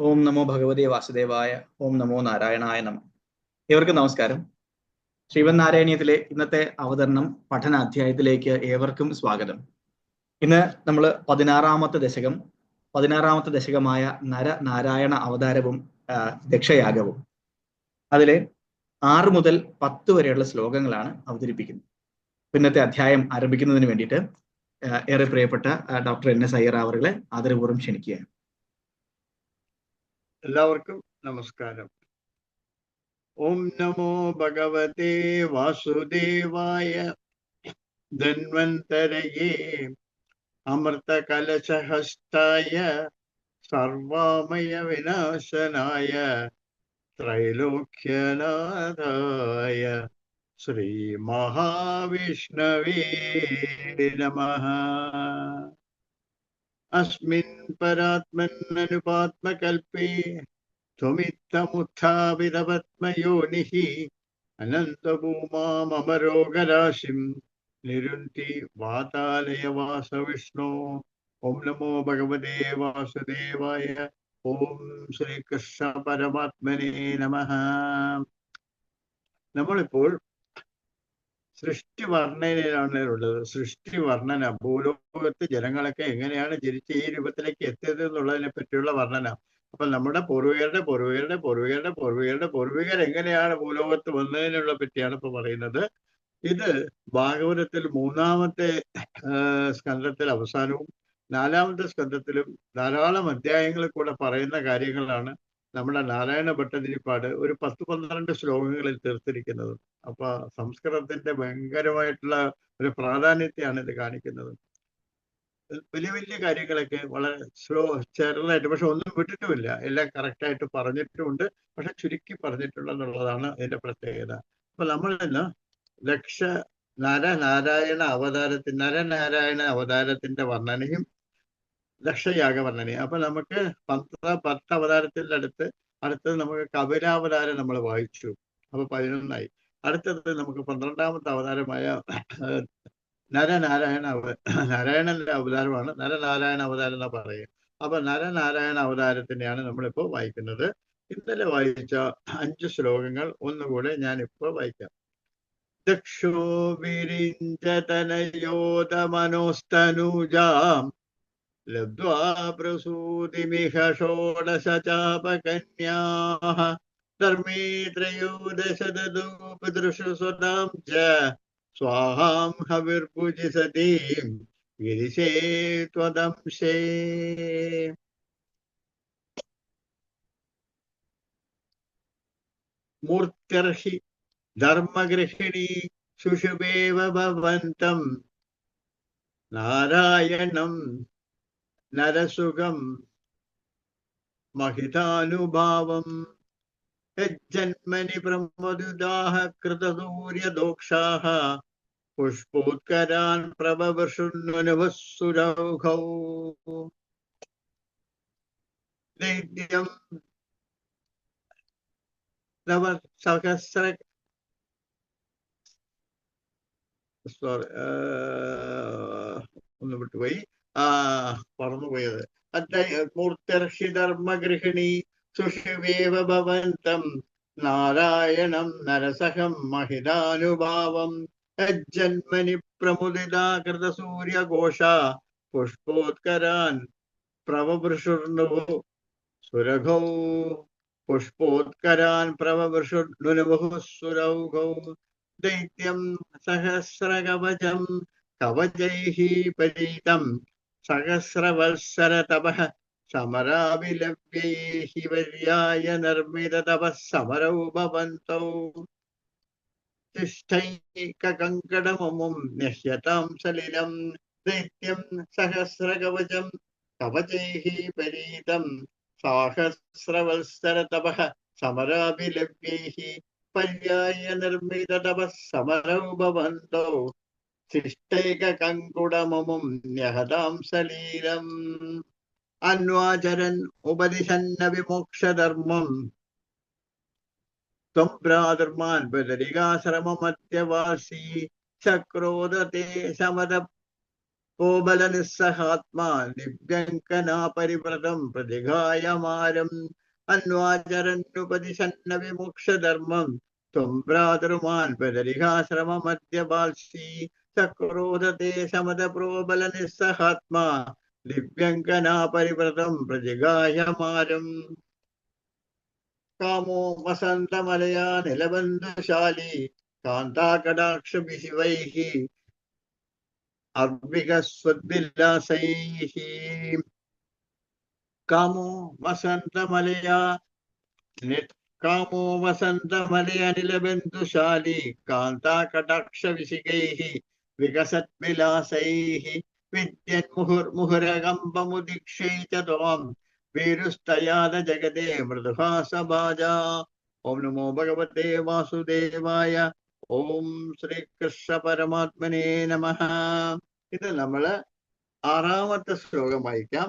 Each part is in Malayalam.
ഓം നമോ ഭഗവതേ വാസുദേവായ. ഓം നമോ നാരായണായ നമ. ഏവർക്കും നമസ്കാരം. ശ്രീമന്നാരായണീയത്തിലെ ഇന്നത്തെ അവതരണം പഠന അധ്യായത്തിലേക്ക് ഏവർക്കും സ്വാഗതം. ഇന്ന് നമ്മൾ 16ാമത്തെ ദശകമായ നരനാരായണ അവതാരവും ദക്ഷയാഗവും അതിലെ 6 മുതൽ 10 വരെയുള്ള ശ്ലോകങ്ങളാണ് അവതരിപ്പിക്കുന്നത്. ഇന്നത്തെ അധ്യായം ആരംഭിക്കുന്നതിന് വേണ്ടിയിട്ട് ഏറെ പ്രിയപ്പെട്ട ഡോക്ടർ NS അയ്യർ അവരെ ആദരപൂർവ്വം ക്ഷണിക്കുകയാണ്. എല്ലാവർക്കും നമസ്കാരം. ഓം നമോ ഭഗവതേ വാസുദേവായ. ധന്വന്തരയേ അമൃതകലശഹസ്തായ സർവാമയ വിനാശനായ ത്രൈലോക്യനാഥായ ശ്രീ മഹാവിഷ്ണവേ നമഃ. അസ്മിൻ പരാത്മന്നനുപാത്മകൽപേ ത്വമിത്തമുത്ഥാപിതപത്മയോനിഃ അനന്തഭൂമാമരോഗരാശിം നിരുന്തി വാതാലയവാസവിഷ്ണോ. ഓം നമോ ഭഗവതേ വാസുദേവായ. ഓം ശ്രീകൃഷ്ണ പരമാത്മനേ നമഃ. നമ്മളിപ്പോൾ സൃഷ്ടി വർണ്ണനയിലാണ് ഉള്ളത്. സൃഷ്ടി വർണ്ണന, ഭൂലോകത്ത് ജനങ്ങളൊക്കെ എങ്ങനെയാണ് ജനിച്ച് ഈ രൂപത്തിലേക്ക് എത്തിയത് എന്നുള്ളതിനെ പറ്റിയുള്ള വർണ്ണന. അപ്പൊ നമ്മുടെ പൂർവികർ എങ്ങനെയാണ് ഭൂലോകത്ത് വന്നതിനുള്ള പറ്റിയാണ് ഇപ്പൊ പറയുന്നത്. ഇത് ഭാഗവതത്തിൽ 3ാമത്തെ സ്കന്ധത്തിൽ അവസാനവും 4ാമത്തെ സ്കന്ധത്തിലും ധാരാളം അധ്യായങ്ങളിൽ കൂടെ പറയുന്ന കാര്യങ്ങളാണ് നമ്മുടെ നാരായണ ഭട്ടതിരിപ്പാട് ഒരു 10-12 ശ്ലോകങ്ങളിൽ തീർത്തിരിക്കുന്നത്. അപ്പൊ സംസ്കൃതത്തിന്റെ ഭയങ്കരമായിട്ടുള്ള ഒരു പ്രാധാന്യത്തെയാണ് ഇത് കാണിക്കുന്നത്. വലിയ വലിയ കാര്യങ്ങളൊക്കെ വളരെ ചെറുതായിട്ട്, പക്ഷെ ഒന്നും വിട്ടിട്ടുമില്ല, എല്ലാം കറക്റ്റായിട്ട് പറഞ്ഞിട്ടുമുണ്ട്, പക്ഷെ ചുരുക്കി പറഞ്ഞിട്ടുണ്ടെന്നുള്ളതാണ് ഇതിന്റെ പ്രത്യേകത. അപ്പൊ നമ്മൾ ഇന്ന് നരനാരായണ അവതാരത്തിന്റെ വർണ്ണനയും ദക്ഷയാഗ വർണ്ണനയും. അപ്പൊ നമുക്ക് 10 അവതാരത്തിന്റെ അടുത്തത് നമുക്ക് കപിലാവതാരം നമ്മൾ വായിച്ചു. അപ്പൊ 11ആയി. അടുത്തത് നമുക്ക് 12ാമത്തെ അവതാരമായ നാരായണന്റെ അവതാരമാണ് നരനാരായണ അവതാരം എന്നാ പറയുക. അപ്പൊ നരനാരായണ അവതാരത്തിനെയാണ് നമ്മളിപ്പോ വായിക്കുന്നത്. ഇന്നലെ വായിച്ച 5 ശ്ലോകങ്ങൾ ഒന്നുകൂടെ ഞാനിപ്പോ വായിക്കാം. ദക്ഷോ വിരിഞ്ചതനയോധമനോസ്തനൂജാം ലബ്ധ്വാ പ്രസൂതിമിഹ ഷോഡശചാപകന്യാഃ ധർമ്മേ ത്രയോദശ ദദൂ പിതൃഷു സ്വതാം ച സ്വാഹാം ഹവിർഭുജി സതീം ഗിരിശേ ത്വദംശേ. മൂർത്യർഹി ധർമ്മഗൃഹിണി ശുശുഭേവ ഭവന്തം നാരായണം നരസുഖം മഹിതാനുഭാവം ജന്മനി പ്രമോദുദാഹ കൃതസൂര്യദോക്ഷാഃ പുഷ്പോത്കരാൻ പ്രഭവൃഷുന്വനുഭസ്സുരൗഘൗ. ദൈത്യം നവസഹസ്ര ഒന്ന് വിട്ടുപോയി, പറന്നുപോയത്. മൂർത്യർഷി ധർമ്മഗൃഹിണി സുഷിവേവ ഭവന്തം നാരായണം നരസഹം മഹിതാനുഭാവം ജന്മനി പ്രമുദിതാ കൃതസൂര്യഘോഷ പുഷ്പോത്കരാൻ പ്രവവൃഷുർനുവു സുരഘൗ. പുഷ്പോത്കരാൻ പ്രവവൃഷുർനുവു സുരൗഘൗ. ദൈത്യം സഹസ്രകവചം കവചൈഃ പരീതം സഹസ്രവത്സര തപഃ സമരാവിലവ്യൈഃ വര്യായ നിർമ്മിത തപഃ സമരൗ ഭവന്തൗ. തിഷ്ഠൈകകങ്കടമമും നശ്യതാം സലിലം ദൈത്യം സഹസ്രകവചം കവചൈഃ പരീതം സഹസ്രവത്സര തപഃ സമരാവിലവ്യൈഃ പര്യായ നിർമ്മിത തപഃ സമരൗ ഭവന്തൗ. ശിഷ്ടൈകകങ്കുടമമും ന്യഹതാം സലീലം അന്വാചരൻ ഉപദിശന്ന വിമോക്ഷധർമ്മം ത്വം ഭ്രാതൃമാൻ ബദരികാശ്രമമധ്യവാസി ചക്രോദതേ ശമത ഓബലനിസ്സഹാത്മാ ദിവ്യങ്കനാ പരിവ്രതം പ്രതിഘായമാരം അന്വാചരന്നുപതിശന്ന വിമുക്ഷധർമ്മം ത്വം ഭ്രാതൃമാൻ ബദരിഹാശ്രമമദ്യപാൽസി ചക്രോധത്തെ ശമത പ്രോബലനിസ്സഹാത്മാ ദിവ്യങ്കനാ പരിവ്രതം പ്രതിഘായമാരം കാമോ വസന്തമലയാ നിലബന്ധുശാലി കാന്താകടാക്ഷഭിശിവൈഃ അർവികസ്വദ്വിലാസൈഃ കാമോ വസന്തമലയാ നിലബന്ധുശാലി കാന്താകടാക്ഷവിശികൈഃ വികസദ്വിലാസൈഃ വിദ്യന്മുഹുർമുഹുരകമ്പമുദീക്ഷൈ ച ത്വാം വീരുസ്തയാദ ജഗതേ മൃദുഹാസഭാജ. ഓം നമോ ഭഗവതേ വാസുദേവായ. ഓം ശ്രീകൃഷ്ണ പരമാത്മനേ നമഃ. ഇത് നമ്മള് 6ാമത്തെ ശ്ലോകം വായിക്കാം.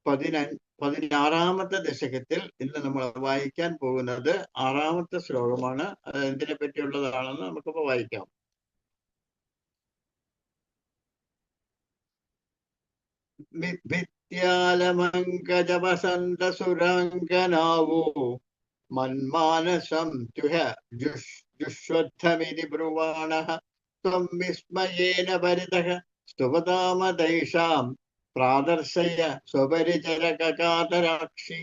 16ാമത്തെ ദശകത്തിൽ ഇന്ന് നമ്മൾ വായിക്കാൻ പോകുന്നത് 6ാമത്തെ ശ്ലോകമാണ്. അത് എന്തിനെ പറ്റിയുള്ളതാണെന്ന് നമുക്കിപ്പോ വായിക്കാം. ഭിത്യാലമങ്കജവസന്തസുരാംഗനാവോ മന്മാനസം ജുഷ്വദ്ധമിതി ബ്രുവാണഃ ത്വം വിസ്മയേന പരിതഃ സ്തുവതാമതൈഷാം പ്രാദർശയ സ്വപരിചരകകാതരാക്ഷി.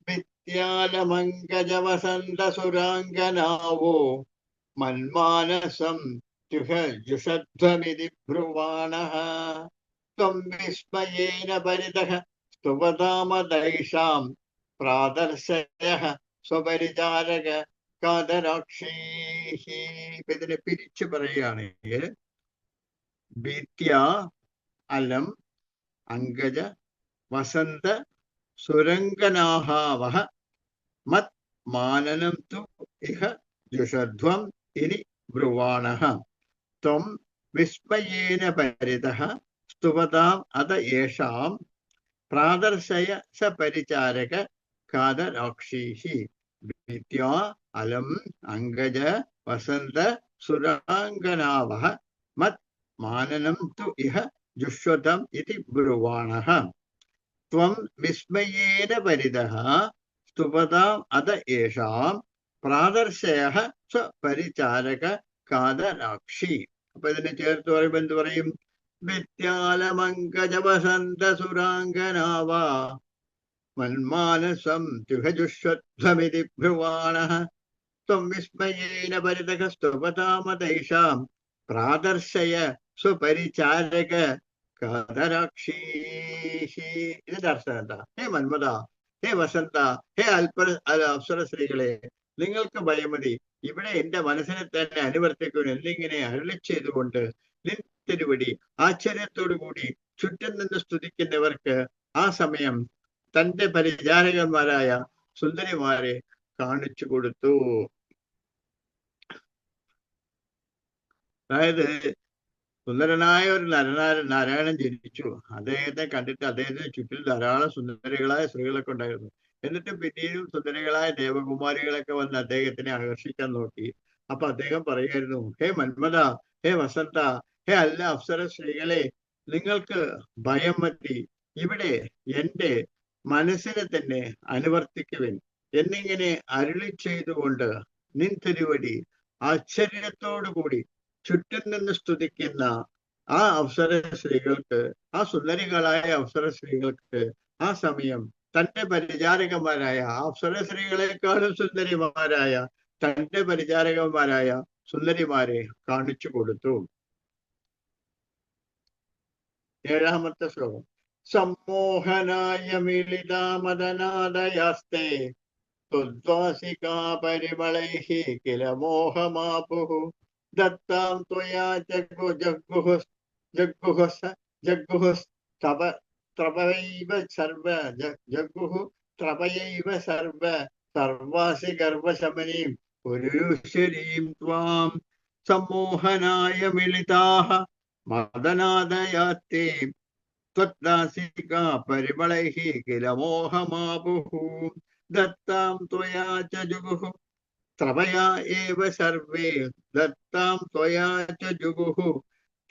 ഭിത്യാലമങ്കജവസന്തസുരാംഗനാവോ മന്മാനസം ജുഷധ്വമിതി ബ്രുവാണഃ ത്വം വിസ്മയേന പരിതഃ സ്തുവതാമതൈഷാം പ്രാദർശയഃ സ്വപരിചാരക കാതരാക്ഷീഃ. ഇതിനെ പിരിച്ചു പറയുകയാണെങ്കിൽ ഭിത്യ അലം അങ്കജ വസന്ത സുരംഗനാഹാവഹ മത് മാനനം തു ഇഹ ജുഷധ്വം ഇനി ബ്രുവാണഃ ത്വം വിസ്മയേന പരിതഃ സ്തുവതാം അത യേഷാം പ്രാദർശയ സ പരിചാരക കാതരാക്ഷീഃ. ഭിത്യ അലം അങ്കജ വസന്ത സുരാംഗനാവഹ മത് മാനനം തു ഇഹ ജുഷ്വതം ഇതി ബ്രുവാണഃ ത്വം വിസ്മയേന പരിതഃ സ്തുവതാം അത യേഷാം പ്രാദർശയ സ പരിചാരക കാതരാക്ഷി. അപ്പൊ ഇതിനെ ചേർത്ത് പറയുമ്പോൾ എന്ത് പറയും? ഭിത്യാലമങ്കജവസന്തസുരാംഗനാവാ മന്മാനസം ത്യുഹജുഷ്വധ്വമിതി ബ്രുവാണഃ ത്വം വിസ്മയേന പരിതഃ സ്തുവതാമതൈഷാം പ്രാദർശയ സ്വപരിചാരക കാതരാക്ഷീഃ. ഇതിന്റെ അർത്ഥം എന്താ? ഹേ മന്മഥ, ഹേ വസന്ത, ഹേ അപ്സര സ്ത്രീകളെ, നിങ്ങൾക്ക് ഭയമതി. ഇവിടെ എന്റെ മനസ്സിനെ തന്നെ അനുവർത്തിക്കുന്നു എന്നിങ്ങനെ അരുളി ചെയ്തുകൊണ്ട് നിൻ തിരുവടി ആശ്ചര്യത്തോടു കൂടി ചുറ്റും നിന്ന് സ്തുതിക്കുന്നവർക്ക് ആ സമയം തന്റെ പരിചാരകന്മാരായ സുന്ദരിമാരെ കാണിച്ചു കൊടുത്തു. അതായത് സുന്ദരനായ ഒരു നാരായണൻ ജനിച്ചു. അദ്ദേഹത്തെ കണ്ടിട്ട് അദ്ദേഹത്തിന് ചുറ്റിൽ ധാരാളം സുന്ദരികളായ സ്ത്രീകളൊക്കെ ഉണ്ടായിരുന്നു. എന്നിട്ടും പിന്നീടും സുന്ദരികളായ ദേവകുമാരികളൊക്കെ വന്ന് അദ്ദേഹത്തിനെ ആകർഷിക്കാൻ നോക്കി. അപ്പൊ അദ്ദേഹം പറയുമായിരുന്നു, ഹേ മന്മഥ, ഹേ വസന്ത, ഹേ അല്ല അപ്സര സ്ത്രീകളെ, നിങ്ങൾക്ക് ഭയം മതി. ഇവിടെ എന്റെ മനസ്സിനെ തന്നെ അനുവർത്തിക്കുവിൻ എന്നിങ്ങനെ അരുളി ചെയ്തുകൊണ്ട് നിൻ തിരുവടി ആശ്ചര്യത്തോടു കൂടി ചുറ്റും നിന്ന് സ്തുതിക്കുന്ന ആ അപ്സര സ്ത്രീകൾക്ക്, ആ സുന്ദരികളായ അപ്സര സ്ത്രീകൾക്ക് ആ സമയം തന്റെ പരിചാരകന്മാരായ അപ്സര സ്ത്രീകളെക്കാളും സുന്ദരിമാരായ തന്റെ പരിചാരകന്മാരായ സുന്ദരിമാരെ കാണിച്ചു കൊടുത്തു. 7ാമത്തെ ശ്ലോകം. സമ്മോഹനായ മിളിതാമദനാദയാസ്തേ തുദ്വാസികാ പരിമളൈഃ കില മോഹമാപുഃ ദത്താം ത്വയാ ജഗ്ഗുഃ സർവാസി ഗർവശമനീം പുരുഷരീം ത്വാം. സമ്മോഹനായ മിളിതാഃ മദനാദയാസ്തേ ത്വദ്ദാസികാ പരിമളൈഃ കില മോഹമാപുഃ ദത്താം ത്വയാ ച ജുഗുഃ ത്രപയാ ഏവ സർവേ ദത്താം ത്വയാ ച ജുഗുഃ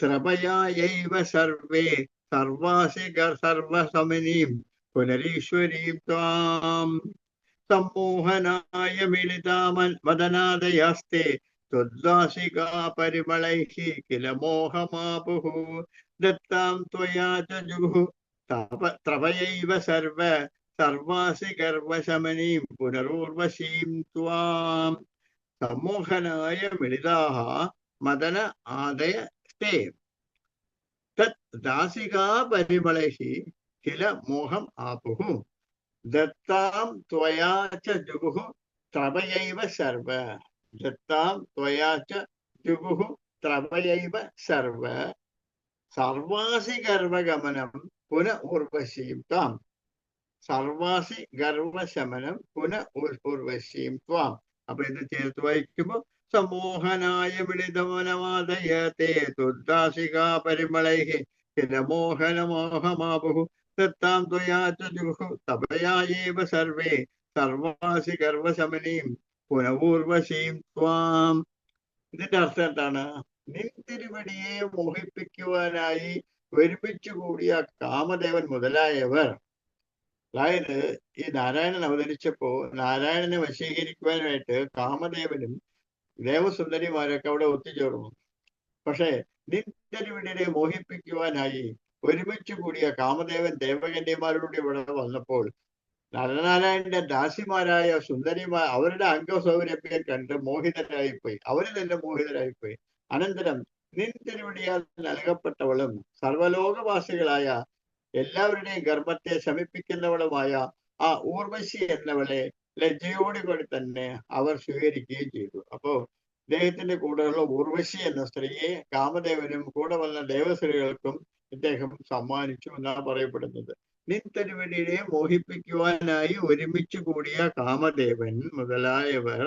ത്രപയായൈവ സർവേ സർവാസി സർവസമനീം പുനരീശ്വരീം ത്വാം സമ്മോഹനായ മിളിതാമദനാദയാസ്തെ ത്വദ്വാസികാ പരിമളൈഃ കില മോഹമാപുഃ ദത്താം ത്വയാ ച ജുഗുഃ ത്രപയൈവ സർവാസി ഗർവശമനീം പുനരൂർവശീം ത്വാം സമ്മോഹനായ മിളിതാഃ മദന ആദയസ്തേ തത് ദാസികാ പരിമളൈഃ കില മോഹം ആപുഃ ദത്താം ത്വയാ ച ജുഗുഃ ത്രപയൈവ ദത്താം ത്വയാ ച ജുഗുഃ ത്രപയൈവ സർവാസി ഗർവഗമനം പുന ഊർവശീം ത്വാം സർവാസി ഗർവശമനം പുന ഊർവശീം ത്വാം. അപ്പൊ ഇത് ചേർത്ത് വായിക്കുമ്പോ സമോഹനായ മിളിതമനമാദയത്തെ തുദ്ദാസികാ പരിമളൈഃ കില മോഹനമോഹമാപുഃ ദത്താം ത്വയാ ച ജുഗുഃ തപയായേവ സർവേ സർവാസി ഗർവശമനീം പുനഃഊർവശീം ത്വാം. ഇതിന്റെ അർത്ഥം എന്താണ്? നിൻ തിരുവടിയെ മോഹിപ്പിക്കുവാനായി ഒരുമിച്ചു കൂടിയ കാമദേവൻ മുതലായവർ, അതായത് ഈ നാരായണൻ അവതരിച്ചപ്പോ നാരായണനെ വശീകരിക്കുവാനായിട്ട് കാമദേവനും ദേവസുന്ദരിമാരൊക്കെ അവിടെ ഒത്തുചേർന്നു. പക്ഷെ നിൻ തിരുവടിയെ മോഹിപ്പിക്കുവാനായി ഒരുമിച്ചു കൂടിയ കാമദേവൻ ദേവകന്യമാരോട് ഇവിടെ വന്നപ്പോൾ നരനാരായണന്റെ ദാസിമാരായ സുന്ദരിമാർ അവരുടെ അംഗസൗരഭ്യം കണ്ട് മോഹിതരായിപ്പോയി. അവര് തന്നെ മോഹിതരായിപ്പോയി. അനന്തരം നിൻ തിരുവടിയാൽ നൽകപ്പെട്ടവളും സർവലോകവാസികളായ എല്ലാവരുടെയും ഗർഭത്തെ ശമിപ്പിക്കുന്നവളുമായ ആ ഊർവശി എന്നവളെ ലജ്ജയോടുകൂടി തന്നെ അവർ സ്വീകരിക്കുകയും ചെയ്തു. അപ്പോ ഇദ്ദേഹത്തിന്റെ കൂടെയുള്ള ഊർവശി എന്ന സ്ത്രീയെ കാമദേവനും കൂടെ വന്ന ദേവസ്ത്രീകൾക്കും ഇദ്ദേഹം സമ്മാനിച്ചു എന്നാണ് പറയപ്പെടുന്നത്. നിൻ തിരുവടിയെ മോഹിപ്പിക്കുവാനായി ഒരുമിച്ച് കൂടിയ കാമദേവൻ മുതലായവർ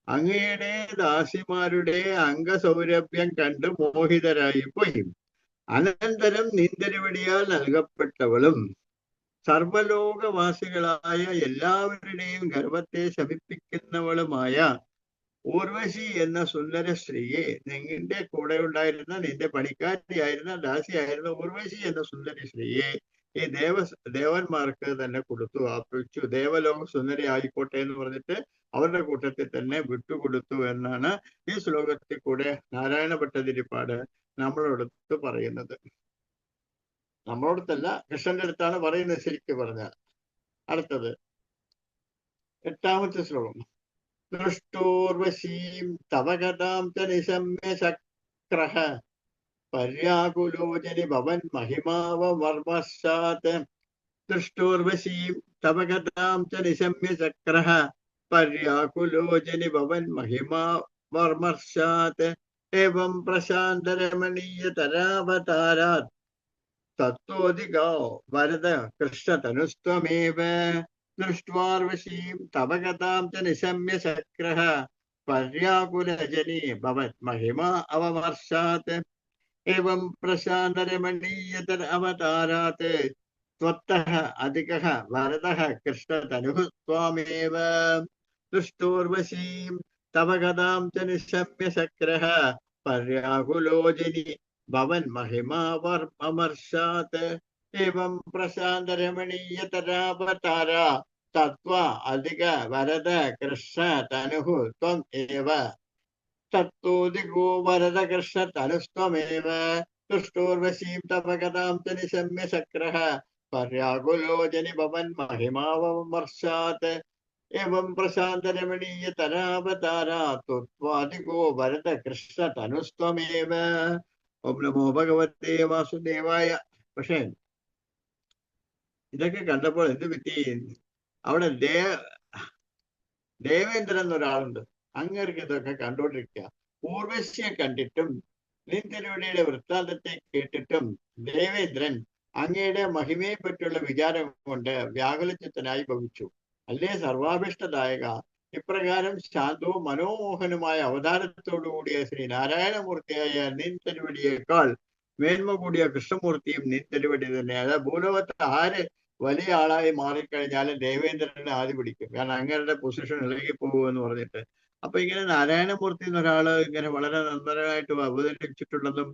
അങ്ങയുടെ ദാസിമാരുടെ അംഗസൗരഭ്യം കണ്ട് മോഹിതരായി പോയി. അനന്തരം നിൻ തിരുവടിയാൽ നൽകപ്പെട്ടവളും സർവലോകവാസികളായ എല്ലാവരുടെയും ഗർഭത്തെ ശമിപ്പിക്കുന്നവളുമായ ഊർവശി എന്ന സുന്ദര സ്ത്രീയെ നിന്റെ കൂടെ ഉണ്ടായിരുന്ന നിന്റെ പണിക്കാരിയായിരുന്ന ദാസിയായിരുന്ന ഊർവശി എന്ന സുന്ദരി സ്ത്രീയെ ഈ ദേവന്മാർക്ക് തന്നെ കൊടുത്തു, അർപ്പിച്ചു. ദേവലോക സുന്ദരി ആയിക്കോട്ടെ എന്ന് പറഞ്ഞിട്ട് അവരുടെ കൂട്ടത്തിൽ തന്നെ വിട്ടുകൊടുത്തു എന്നാണ് ഈ ശ്ലോകത്തിൽ കൂടെ നാരായണ ഭട്ടതിരിപ്പാട് നമ്മളോടത്ത് പറയുന്നത്. നമ്മളോടത്തല്ല, കൃഷ്ണന്റെ അടുത്താണ് പറയുന്നത് ശരിക്കും പറഞ്ഞാൽ. അടുത്തത് 8ാമത്തെ ശ്ലോകം. ദൃഷ്ടോർവശീം തവ കഥാം ച നിശമ്യ ശക്രഃ പര്യാകുലോചനി ഭവൻ മഹിമാവർമശാത്. ദൃഷ്ടോർവശീം തവ കഥാം ച നിശമ്യ ശക്രഃ പര്യാകുലോചനി ഭവൻ മഹിമാവർമശാത്. ഏവം പ്രശാന്തരമണീയതരാവതാരാത് തത്വോദിഗോ വരദ കൃഷ്ണതനുസ്ത്വമേവ. ദൃഷ്ട്വാർവശീം തവ കഥാം ച നിശമ്യ ശക്രഃ പര്യാകുലജനി ഭവൻ മഹിമാ അവമർശാത്. ഏവം പ്രശാന്തരമണീയതര അവതാരാത് ത്വത്തഃ അധികഃ വരദഃ കൃഷ്ണതനുഃ ത്വാമേവ. ദൃഷ്ടോർവശീം തവ കഥാം ച നിശമ്യ ശക്രഃ പര്യാകുലോചനി ഭവൻ മഹിമാവർമർശാത്. ഏവം പ്രശാന്തരമണീയതരാവതാര തത്വ അധിക വരദ കൃഷ്ണ തനുഃ ത്വം ഏവ. തത്തോദിഗോ വരദ കൃഷ്ണ തനുസ്ത്വമേവ. ദൃഷ്ടോർവശീം തവ കഥാം ച നിശമ്യ ശക്രഃ പര്യാകുലോചനി ഭവൻ മഹിമാവർമർശാത്. ഏവം പ്രശാന്തരമണീയതരാവതാര തത്വാദിഗോ വരദ കൃഷ്ണ തനുസ്ത്വമേവ. ഓം നമോ ഭഗവതേ വാസുദേവായ. പക്ഷേ ഇതൊക്കെ കണ്ടപ്പോൾ എന്ത് പറ്റി? അവിടെ ദേവേന്ദ്രൻ എന്നൊരാളുണ്ട്. അങ്ങേർക്ക് ഇതൊക്കെ കണ്ടോണ്ടിരിക്കുക. ഊർവശിയെ കണ്ടിട്ടും നിൻ തിരുവടിയുടെ വൃത്താന്തത്തെ കേട്ടിട്ടും ദേവേന്ദ്രൻ അങ്ങയുടെ മഹിമയെ പറ്റിയുള്ള വിചാരം കൊണ്ട് വ്യാകുലചിത്തനായി ഭവിച്ചു. അല്ലേ സർവാഭിഷ്ടദായക, ഇപ്രകാരം ശാന്തവും മനോമോഹനുമായ അവതാരത്തോടുകൂടിയ ശ്രീ നാരായണമൂർത്തിയായ നിൻ തിരുവടിയേക്കാൾ മേന്മ കൂടിയ കൃഷ്ണമൂർത്തിയും നിൻ തിരുവടി തന്നെ. അതായത് ഭൂലോകത്ത് ആര് വലിയ ആളായി മാറിക്കഴിഞ്ഞാലും ദേവേന്ദ്രനെ ആദ്യം പിടിക്കും. കാരണം അങ്ങയുടെ പൊസിഷൻ ഇളകി പോകുമെന്ന് പറഞ്ഞിട്ട്. അപ്പൊ ഇങ്ങനെ നാരായണമൂർത്തി എന്നൊരാള് ഇങ്ങനെ വളരെ നന്ദനായിട്ട് അവതരിച്ചിട്ടുള്ളതും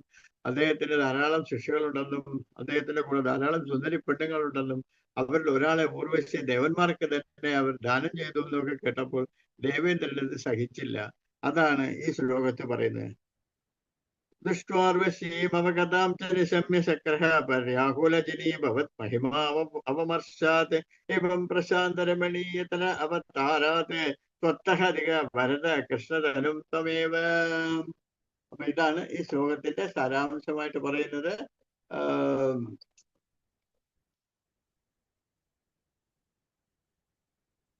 അദ്ദേഹത്തിന് ധാരാളം ശിഷ്യകളുണ്ടെന്നും അദ്ദേഹത്തിന്റെ കൂടെ ധാരാളം സുന്ദരി പെണ്ണുങ്ങളുണ്ടെന്നും അവരിൽ ഒരാളെ ഊർവശി ദേവന്മാർക്ക് തന്നെ അവർ ദാനം ചെയ്തു എന്നൊക്കെ കേട്ടപ്പോൾ ദേവേന്ദ്രൻ ഇത് സഹിച്ചില്ല. അതാണ് ഈ ശ്ലോകത്തിൽ പറയുന്നത്. ദുഷ്ട്വാർവശീമവകഥാം ച നിശമ്യ ശക്രഃ പര്യാകുലജനീഭവത് മഹിമാവമർശാത് എവം പ്രശാന്തരമണീയതന അവതാരാത് ത്വത്തഹരിക ഭരത കൃഷ്ണധനും ത്വമേവ. അപ്പൊ ഇതാണ് ഈ ശ്ലോകത്തിന്റെ സാരാംശമായിട്ട് പറയുന്നത്.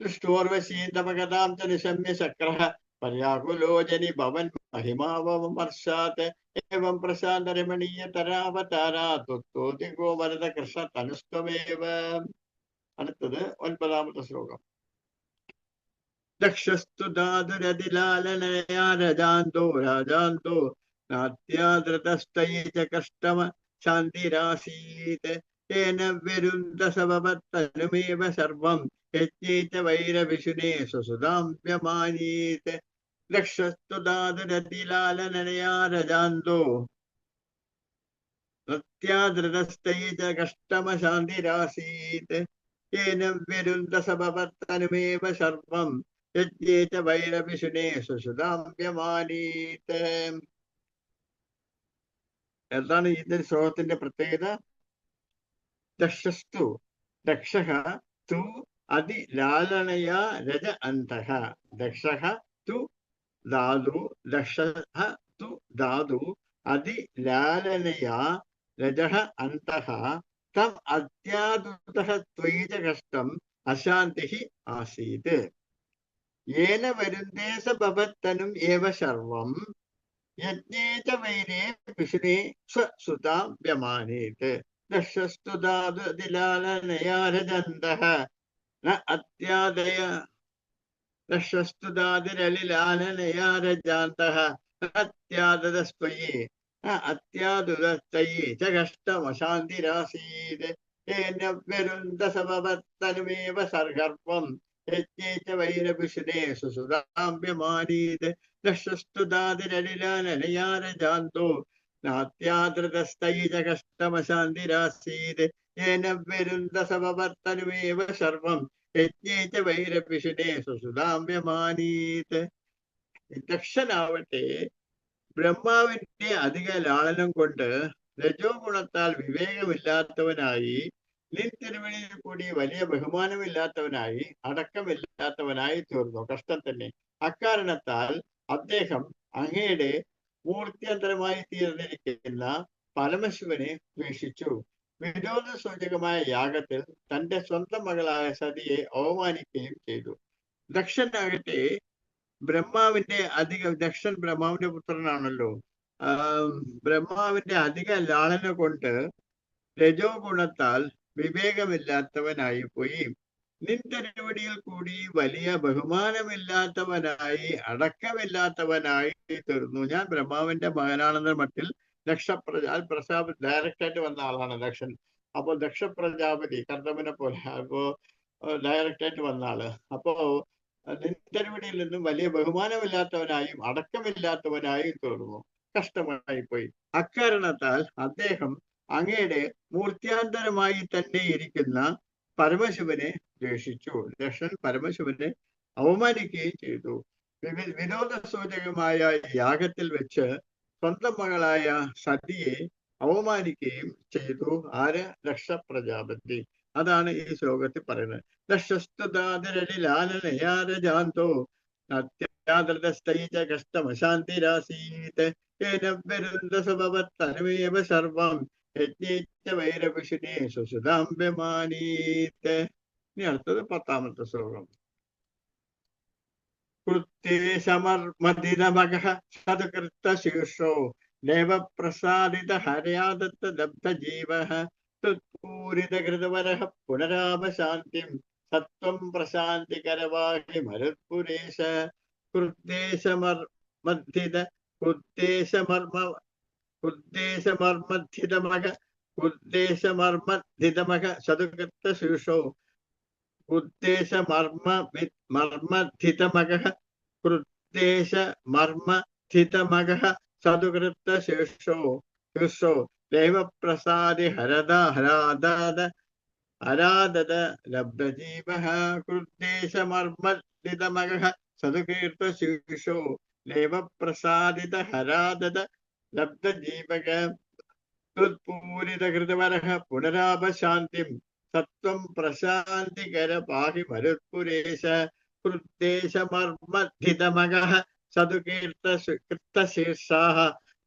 ദുഷ്ടോർവശീതമകഥാം ച നിശമ്യ ശക്രഃ പര്യാകുലോചനി ഭവൻ മഹിമാവമർശാത് ഏവം പ്രശാന്തരമണീയതരാവതാരാ ഭരത കൃഷ്ണ തനുസ്ത്വമേവ. അടുത്തത് 9ാമത്തെ ശ്ലോകം. ദക്ഷസ്തു ധാതുരതിലാലനയാ രജാന്തോ രാജാന്തോ നാത്യാദൃതസ്തയേ ച കഷ്ടമ ശാന്തിരാസീത് തേന വിരുദ്ധസവത്തനുമേവ സർവം യജ്ഞേ ച വൈരവിശുനേ സ്വസുതാം വ്യമാനീത്. ദക്ഷസ്തു ധാതുരതിലാലനയാ രജാന്തോ നത്യാദൃതസ്തയേ ച കഷ്ടമ ശാന്തിരാസീത് തേന വിരുദ്ധസവത്തനുമേവ സർവം യജ്ഞേ ച വൈരവിശുനേ സ്വസുതാം വ്യമാനീത്. എന്താണ് ഇതിന്റെ ശ്ലോകത്തിന്റെ പ്രത്യേകത? ദക്ഷസ്തു ദക്ഷഃ തു അതിലാലനയാ രജ അന്തഃ. ദക്ഷഃ തു ധാതു ദക്ഷഃ തു ധാതു അതിലാലനയാ രജഃ അന്തഃ തം അത്യാദുതഃ ത്വയി ച കഷ്ടം അശാന്തിഃ ആസീത് യേന വരുന്തേ സ ഭവത്തനും ഏവ സർവം യജ്ഞേ ച വൈരേ വിഷ്ണേ സ്വസുതാം വ്യമാനീത്. ദക്ഷസ്തു ധാതുതിലാലനയാ രജന്തഃ ന അത്യാദയ ദക്ഷസ്തു ധാതുരലിലാലനയാ രജാന്തഃ അത്യാദതസ്ത്വയി അത്യാദുതസ്തയി ച കഷ്ടമശാന്തിരാസീത് തേന വിരുദ്ധസവത്തനുമേവ സർഗർവം യജ്ഞേ ച വൈരവിശുനേ സ്വസുതാം വ്യമാനീത്. ദക്ഷസ്തു ധാതുരലിലാലനയാ രജാന്തോ നാത്യാദൃതസ്തയി ച കഷ്ടമശാന്തിരാസീത് യേന വിരുദ്ധസവത്തനുമേവ സർവം യജ്ഞേ ച വൈരവിശുനേ സ്വസുതാം വ്യമാനീത്. ദക്ഷനാവട്ടെ ബ്രഹ്മാവിന്റെ അധിക ലാളനം കൊണ്ട് രജോ ഗുണത്താൽ വിവേകമില്ലാത്തവനായി നിൻ തിരുവഴിയിൽ കൂടി വലിയ ബഹുമാനമില്ലാത്തവനായി അടക്കമില്ലാത്തവനായി തീർന്നു. കഷ്ടം തന്നെ. അക്കാരണത്താൽ അദ്ദേഹം അങ്ങയുടെ മൂർത്യന്തരമായി തീർന്നിരിക്കുന്ന പരമശിവനെ ദ്വേഷിച്ചു. വിനോദ സൂചകമായ യാഗത്തിൽ തന്റെ സ്വന്തം മകളായ സതിയെ അവമാനിക്കുകയും ചെയ്തു. ദക്ഷനാകട്ടെ ദക്ഷൻ ബ്രഹ്മാവിന്റെ പുത്രനാണല്ലോ. ബ്രഹ്മാവിന്റെ അധിക ലാളന കൊണ്ട് രജോ ഗുണത്താൽ വിവേകമില്ലാത്തവനായി പോയി. നിൻ തിരുവടിയിൽ കൂടി വലിയ ബഹുമാനമില്ലാത്തവനായി അടക്കമില്ലാത്തവനായി തീർന്നു. ഞാൻ ബ്രഹ്മാവിന്റെ മകനാണെന്ന മട്ടിൽ പ്രജാപതി ഡയറക്റ്റായിട്ട് വന്ന ആളാണ് ദക്ഷൻ. അപ്പോൾ ദക്ഷ പ്രജാപതി കർദമനെ പോലെ അപ്പോ ഡയറക്റ്റായിട്ട് വന്ന ആള്. അപ്പോ നിൻ തിരുവടിയിൽ നിന്നും വലിയ ബഹുമാനമില്ലാത്തവനായും അടക്കമില്ലാത്തവനായും തീർന്നു. കഷ്ടമായി പോയി. അക്കാരണത്താൽ അദ്ദേഹം അങ്ങയുടെ മൂർത്യാന്തരമായി തന്നെ ഇരിക്കുന്ന പരമശിവനെ ദ്വേഷിച്ചു. ദക്ഷൻ പരമശിവനെ അവമാനിക്കുകയും ചെയ്തു. വിനോദ സൂചകമായ യാഗത്തിൽ വെച്ച് സ്വന്തം മകളായ സതിയെ അവമാനിക്കുകയും ചെയ്തു. ആര്? ദക്ഷ പ്രജാപതി. അതാണ് ഈ ശ്ലോകത്തിൽ പറയുന്നത്. ദക്ഷസ്തുതാതിരലിലാലനയാ രജാന്തോ അത്യാദൃതസ്തൈ ച കഷ്ടമശാന്തിരാസീത് യേന വിരുദ്ധസവത്തനുമേവ സർവം യജ്ഞേ ച വൈരവിശുനേ സ്വസുതാം വ്യമാനീത്. ഇനി അടുത്തത് 10ാമത്തെ ശ്ലോകം. കൃത്യേശമർമദിതമഗഃ സത്കൃത്തശീർഷോ ദേവപ്രസാദിത ഹരയാദത്തദബ്ധജീവഃ തത്പൂരിതകൃതവരഃ പുനരാപശാന്തിം സത്വം പ്രശാന്തികരവാഹി മരുത്പുരേശ. ഉദ്ദേശമർമ്മദ്ധിതമക സതുകൃത്തശീർഷോ ഉദ്ദേശമർമ്മദ്ധിതമഗഃ കൃദ്ദേശമർമ്മദ്ധിതമഗഃ സതുകൃത്തശീർഷോ ശീർഷോ ദേവപ്രസാദി ഹരാദത ലബ്ധജീവഃ കൃദ്ദേശമർമ്മദിതമഗഃ സതുകീർത്ത ശീർഷോ ദേവപ്രസാദിത ഹരാദത ലബ്ധജീവക പൂരിതകൃതവരഃ പുനരാപശാന്തിം സത്വം പ്രശാന്തികര പാഹി മരുത്പുരേശ കൃദ്ദേശമർമ്മദിതമഗഃ സതുകീർത്തശീർഷാഃ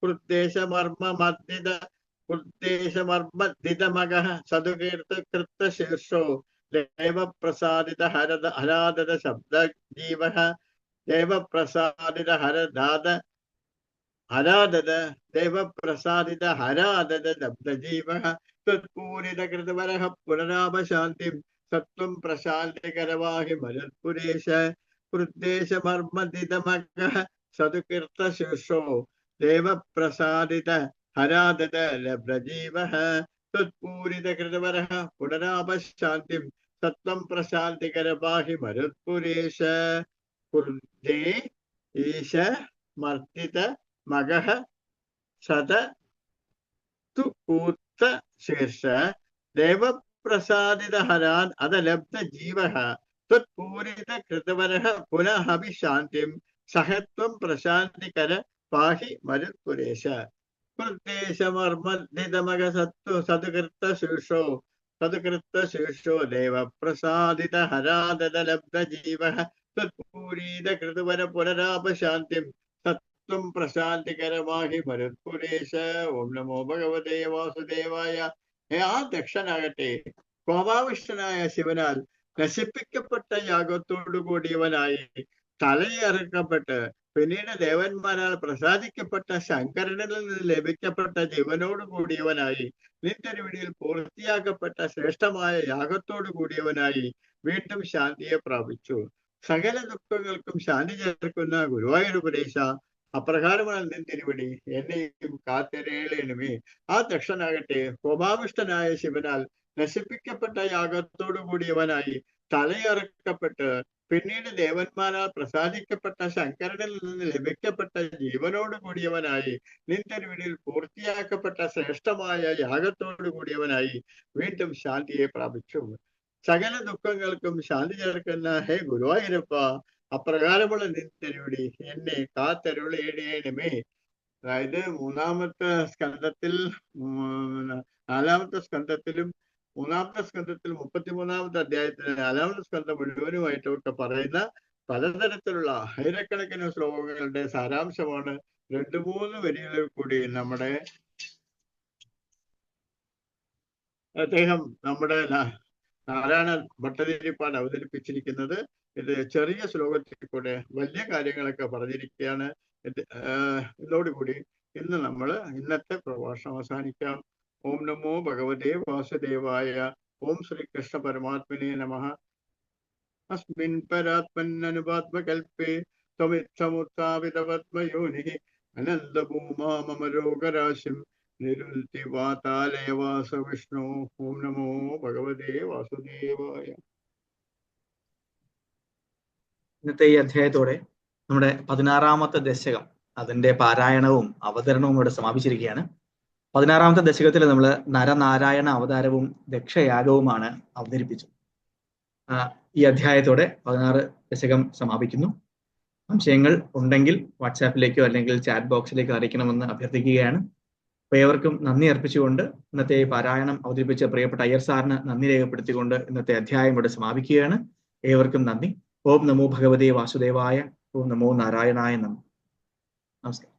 കൃദ്ദേശമർമ്മദിതമഗഃ സതുകീർത്തശീർഷോ ദേവപ്രസാദിത ഹരാദത ശബ്ദജീവഃ ദേവപ്രസാദിത ഹരാദത ലബ്ധജീവഃ തത്പൂരിതകൃതവരഃ പുനരാപശാന്തിം സത്വം പ്രശാന്തികരവാഹി മരുത്പുരേശ കൃദ്ദേശമർമ്മദിതമഗഃ സതുകീർത്തശീർഷോ ദേവപ്രസാദിത ഹരാദത ലബ്ധജീവഃ തത്പൂരിതകൃതവരഃ പുനരാപശാന്തിം സത്വം പ്രശാന്തികരവാഹി മരുത്പുരേശ കുർദേ ഈശ മർത്തിത മഗഃ സത തു കൂത്ത ശീർഷ ദേവപ്രസാദിത ഹരാൻ അതലബ്ധ ജീവഃ ത്വത്പൂരിത കൃതവരഃ പുനഃ അഭിശാന്തിം സഹത്വം പ്രശാന്തികര പാഹി മരുത്പുരേശ കൃദ്ദേശമർമ്മദിതമഗ സതുകൃത്തശീർഷോ ദേവപ്രസാദിത ഹരാദത ലബ്ധ ജീവഃ ത്വത്പൂരിത കൃതവര പുനരാപശാന്തിം സത്വം പ്രശാന്തികരമാഹി മരുത്പുരേശ. ഓം നമോ ഭഗവതേ വാസുദേവായ. ആ ദക്ഷനാകട്ടെ കോപാവിഷ്ടനായ ശിവനാൽ നശിപ്പിക്കപ്പെട്ട യാഗത്തോടു കൂടിയവനായി തലയറുക്കപ്പെട്ട് പിന്നീട് ദേവന്മാരാൽ പ്രസാദിക്കപ്പെട്ട ശങ്കരനിൽ നിന്ന് ലഭിക്കപ്പെട്ട ജീവനോട് കൂടിയവനായി നിത്യരുവിടിയിൽ പൂർത്തിയാക്കപ്പെട്ട ശ്രേഷ്ഠമായ യാഗത്തോടു കൂടിയവനായി വീണ്ടും ശാന്തിയെ പ്രാപിച്ചു. സകല ദുഃഖങ്ങൾക്കും ശാന്തി ചേർക്കുന്ന ഗുരുവായൂരുപദേശ അപ്രകാരമാണ് നിന്തിരുവടി എന്നെയും കാത്തിരേളേണമേ. ആ ദക്ഷനാകട്ടെ കോപാവിഷ്ടനായ ശിവനാൽ നശിപ്പിക്കപ്പെട്ട യാഗത്തോടു കൂടിയവനായി തലയറുക്കപ്പെട്ട് പിന്നീട് ദേവന്മാരാൽ പ്രസാദിക്കപ്പെട്ട ശങ്കരനിൽ നിന്ന് ലഭിക്കപ്പെട്ട ജീവനോട് കൂടിയവനായി നിന്തിരുവടിയിൽ പൂർത്തിയാക്കപ്പെട്ട ശ്രേഷ്ഠമായ യാഗത്തോടു കൂടിയവനായി വീണ്ടും ശാന്തിയെ പ്രാപിച്ചു. സകല ദുഃഖങ്ങൾക്കും ശാന്തി ചേർക്കുന്ന ഹേ ഗുരുവായൂരപ്പ അപ്രകാരമുള്ള നിന്തിരുവടി എന്നെ കാത്തരുളേണമേ. അതായത് മൂന്നാമത്തെ സ്കന്ധത്തിൽ 4-ാമത്തെ സ്കന്ധത്തിലും 3-ാമത്തെ സ്കന്ധത്തിൽ 33-ാമത്തെ അധ്യായത്തിലെ 4-ാമത്തെ സ്കന്ധം മുഴുവനുമായിട്ടൊക്കെ പറയുന്ന പലതരത്തിലുള്ള ആയിരക്കണക്കിന് ശ്ലോകങ്ങളുടെ സാരാംശമാണ് 2-3 വരികളിൽ കൂടി നമ്മുടെ നാരായണ ഭട്ടതിരിപ്പാട് അവതരിപ്പിച്ചിരിക്കുന്നത്. ഇത് ചെറിയ ശ്ലോകത്തിൽ കൂടെ വലിയ കാര്യങ്ങളൊക്കെ പറഞ്ഞിരിക്കുകയാണ്. ഇതോടുകൂടി ഇന്നത്തെ പ്രഭാഷണം അവസാനിക്കാം. ഓം നമോ ഭഗവതേ വാസുദേവായ. ഓം ശ്രീകൃഷ്ണ പരമാത്മനേ നമഃ. അസ്മിൻ പരാത്മന്നനുപാത്മകൽപേ ത്വമിത്തമുത്ഥാപിതപത്മയോനിഃ അനന്തഭൂമാ മമ രോഗരാശിം നിരുൽത്തി വാതാലയവാസ വിഷ്ണു. ഓം നമോ ഭഗവതേ വാസുദേവായ. ഇന്നത്തെ ഈ അധ്യായത്തോടെ നമ്മുടെ 16-ാമത്തെ ദശകം അതിന്റെ പാരായണവും അവതരണവും ഇവിടെ സമാപിച്ചിരിക്കുകയാണ്. 16-ാമത്തെ ദശകത്തിൽ നമ്മൾ നരനാരായണ അവതാരവും ദക്ഷയാഗവുമാണ് അവതരിപ്പിച്ചത്. ഈ അധ്യായത്തോടെ 16 ദശകം സമാപിക്കുന്നു. സംശയങ്ങൾ ഉണ്ടെങ്കിൽ വാട്സാപ്പിലേക്കോ അല്ലെങ്കിൽ ചാറ്റ് ബോക്സിലേക്കോ അറിയിക്കണമെന്ന് അഭ്യർത്ഥിക്കുകയാണ്. ഏവർക്കും നന്ദി അർപ്പിച്ചുകൊണ്ട് ഇന്നത്തെ പാരായണം അവതരിപ്പിച്ച പ്രിയപ്പെട്ട അയ്യർ സാറിന് നന്ദി രേഖപ്പെടുത്തിക്കൊണ്ട് ഇന്നത്തെ അധ്യായം ഇവിടെ സമാപിക്കുകയാണ്. ഏവർക്കും നന്ദി. ഓം നമോ ഭഗവതേ വാസുദേവായ. ഓം നമോ നാരായണായ നമഃ. നമസ്കാരം.